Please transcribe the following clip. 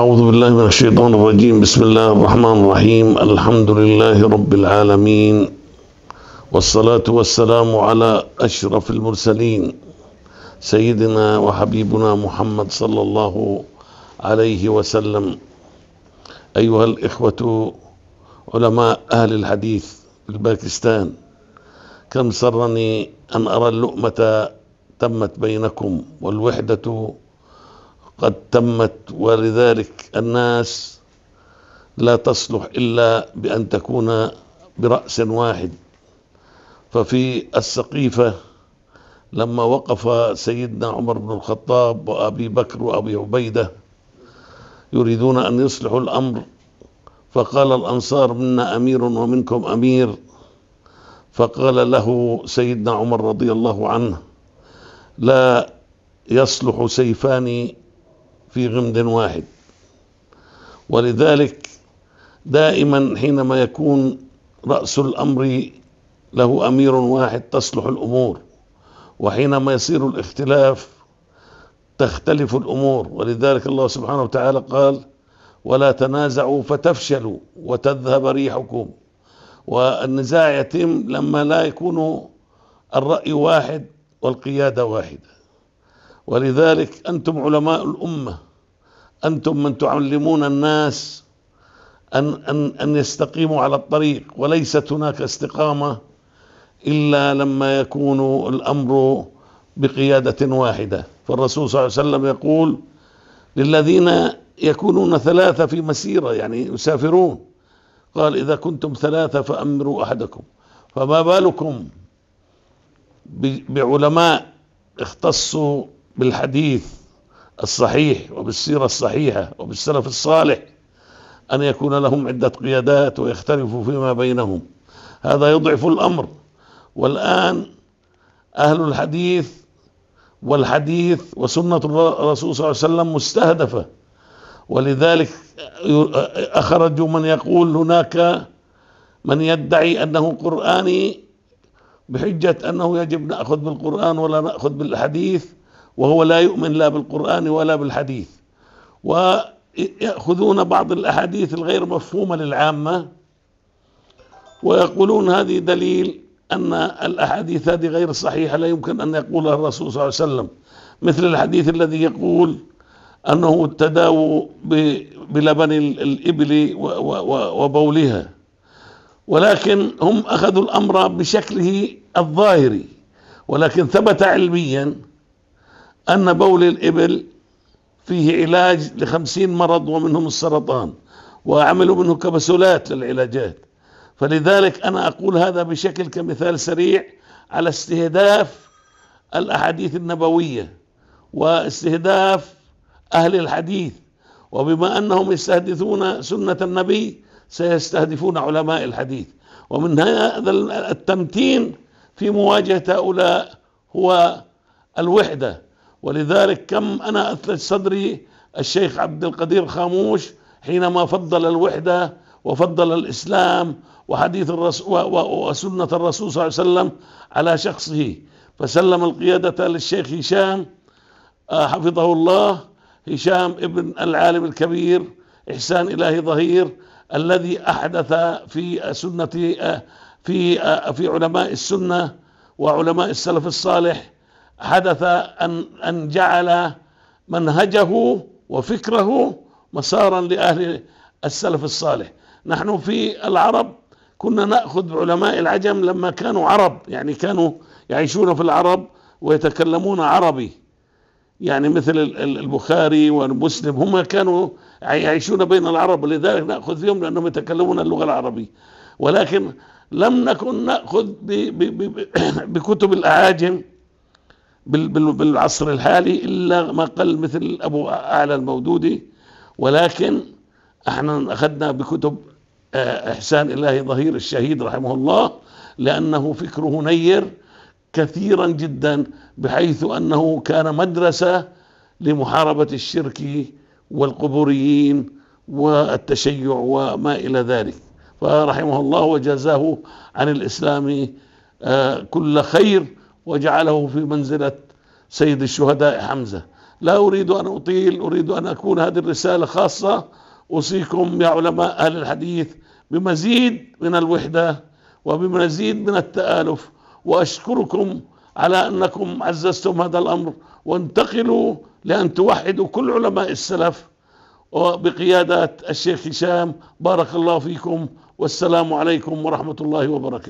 أعوذ بالله من الشيطان الرجيم. بسم الله الرحمن الرحيم. الحمد لله رب العالمين، والصلاة والسلام على أشرف المرسلين سيدنا وحبيبنا محمد صلى الله عليه وسلم. أيها الإخوة علماء أهل الحديث في باكستان، كم سرني أن أرى اللؤمة تمت بينكم والوحدة قد تمت، ولذلك الناس لا تصلح إلا بأن تكون برأس واحد. ففي السقيفة لما وقف سيدنا عمر بن الخطاب وأبي بكر وأبي عبيدة يريدون أن يصلحوا الأمر، فقال الأنصار: منا أمير ومنكم أمير. فقال له سيدنا عمر رضي الله عنه: لا يصلح سيفان في غمد واحد. ولذلك دائما حينما يكون رأس الأمر له أمير واحد تصلح الأمور، وحينما يصير الاختلاف تختلف الأمور. ولذلك الله سبحانه وتعالى قال: ولا تنازعوا فتفشلوا وتذهب ريحكم. والنزاع يتم لما لا يكون الرأي واحد والقيادة واحدة. ولذلك أنتم علماء الأمة، أنتم من تعلمون الناس أن يستقيموا على الطريق، وليست هناك استقامة إلا لما يكون الأمر بقيادة واحدة. فالرسول صلى الله عليه وسلم يقول للذين يكونون ثلاثة في مسيرة، يعني يسافرون، قال: إذا كنتم ثلاثة فأمروا أحدكم. فما بالكم بعلماء اختصوا بالحديث الصحيح وبالسيرة الصحيحة وبالسلف الصالح أن يكون لهم عدة قيادات ويختلفوا فيما بينهم، هذا يضعف الأمر. والآن أهل الحديث والحديث وسنة الرسول صلى الله عليه وسلم مستهدفة. ولذلك أخرجوا من يقول هناك من يدعي أنه قرآني بحجة أنه يجب نأخذ بالقرآن ولا نأخذ بالحديث، وهو لا يؤمن لا بالقرآن ولا بالحديث. ويأخذون بعض الأحاديث الغير مفهومة للعامة ويقولون هذه دليل أن الأحاديث هذه غير صحيحة، لا يمكن أن يقولها الرسول صلى الله عليه وسلم، مثل الحديث الذي يقول أنه تداووا بلبن الإبل وبولها. ولكن هم أخذوا الأمر بشكله الظاهري، ولكن ثبت علميا أن بول الإبل فيه علاج ل50 مرض ومنهم السرطان، وعملوا منه كبسولات للعلاجات. فلذلك أنا أقول هذا بشكل كمثال سريع على استهداف الأحاديث النبوية واستهداف أهل الحديث. وبما أنهم يستهدفون سنة النبي سيستهدفون علماء الحديث. ومن هذا التمتين في مواجهة هؤلاء هو الوحدة. ولذلك كم أنا أثلج صدري الشيخ عبد القدير خاموش حينما فضل الوحدة وفضل الإسلام وحديث الرسول وسنة الرسول صلى الله عليه وسلم على شخصه، فسلم القيادة للشيخ هشام حفظه الله، هشام ابن العالم الكبير إحسان إلهي ظهير، الذي أحدث في سنة في علماء السنة وعلماء السلف الصالح، حدث أن جعل منهجه وفكره مسارا لأهل السلف الصالح. نحن في العرب كنا نأخذ بعلماء العجم لما كانوا عرب، يعني كانوا يعيشون في العرب ويتكلمون عربي، يعني مثل البخاري ومسلم، هم كانوا يعيشون بين العرب، ولذلك نأخذ فيهم لأنهم يتكلمون اللغة العربية. ولكن لم نكن نأخذ بكتب الأعاجم بالعصر الحالي إلا ما قل مثل أبو أعلى المودودي. ولكن احنا أخذنا بكتب إحسان إلهي ظهير الشهيد رحمه الله، لأنه فكره نير كثيرا جدا، بحيث أنه كان مدرسة لمحاربة الشرك والقبوريين والتشيع وما إلى ذلك. فرحمه الله وجزاه عن الإسلام كل خير، وجعله في منزلة سيد الشهداء حمزة. لا أريد أن أطيل، أريد أن أكون هذه الرسالة خاصة. أوصيكم يا علماء أهل الحديث بمزيد من الوحدة وبمزيد من التآلف، وأشكركم على أنكم عززتم هذا الأمر، وانتقلوا لأن توحدوا كل علماء السلف وبقيادة الشيخ هشام. بارك الله فيكم، والسلام عليكم ورحمة الله وبركاته.